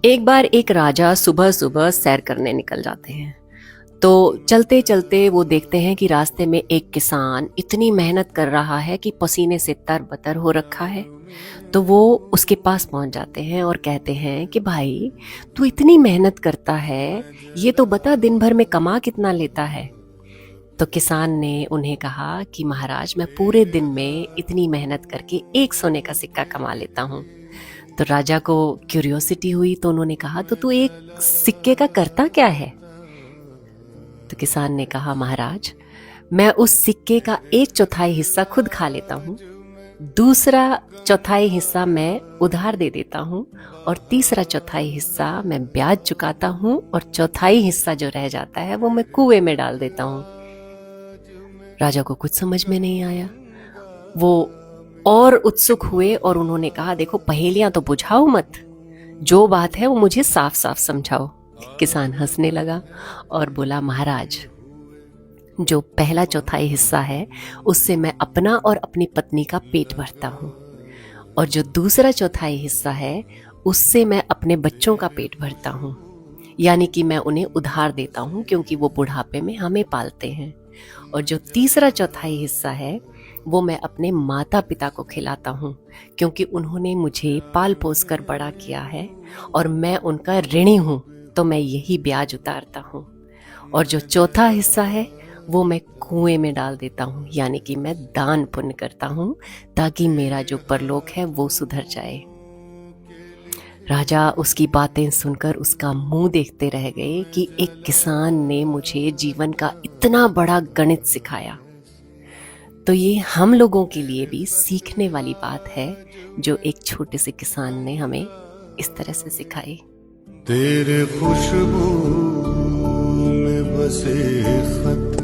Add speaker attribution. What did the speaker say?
Speaker 1: एक बार एक राजा सुबह सुबह सैर करने निकल जाते हैं। तो चलते चलते वो देखते हैं कि रास्ते में एक किसान इतनी मेहनत कर रहा है कि पसीने से तरबतर हो रखा है। तो वो उसके पास पहुंच जाते हैं और कहते हैं कि भाई, तू इतनी मेहनत करता है, ये तो बता दिन भर में कमा कितना लेता है। तो किसान ने उन्हें कहा कि महाराज, मैं पूरे दिन में इतनी मेहनत करके एक सोने का सिक्का कमा लेता हूँ। तो राजा को क्यूरियोसिटी हुई, तो उन्होंने कहा, तो तू एक सिक्के का करता क्या है? तो किसान ने कहा, महाराज, मैं उस सिक्के का 1/4 हिस्सा खुद खा लेता हूँ, दूसरा चौथाई हिस्सा मैं उधार दे देता हूँ, और तीसरा चौथाई हिस्सा मैं ब्याज चुकाता हूँ, और चौथाई हिस्सा जो रह जाता है वो मैं कुएं में डाल देता हूँ। राजा को कुछ समझ में नहीं आया। वो और उत्सुक हुए और उन्होंने कहा, देखो, पहेलियां तो बुझाओ मत, जो बात है वो मुझे साफ साफ समझाओ। किसान हंसने लगा और बोला, महाराज, जो पहला चौथाई हिस्सा है उससे मैं अपना और अपनी पत्नी का पेट भरता हूँ, और जो दूसरा चौथाई हिस्सा है उससे मैं अपने बच्चों का पेट भरता हूँ, यानी कि मैं उन्हें उधार देता हूँ क्योंकि वो बुढ़ापे में हमें पालते हैं। और जो तीसरा चौथाई हिस्सा है वो मैं अपने माता पिता को खिलाता हूँ क्योंकि उन्होंने मुझे पाल पोस कर बड़ा किया है और मैं उनका ऋणी हूँ, तो मैं यही ब्याज उतारता हूँ। और जो चौथा हिस्सा है वो मैं कुएं में डाल देता हूँ, यानी कि मैं दान पुण्य करता हूँ ताकि मेरा जो परलोक है वो सुधर जाए। राजा उसकी बातें सुनकर उसका मुंह देखते रह गए कि एक किसान ने मुझे जीवन का इतना बड़ा गणित सिखाया। तो ये हम लोगों के लिए भी सीखने वाली बात है जो एक छोटे से किसान ने हमें इस तरह से सिखाई।
Speaker 2: तेरे खुशबू में बसे खत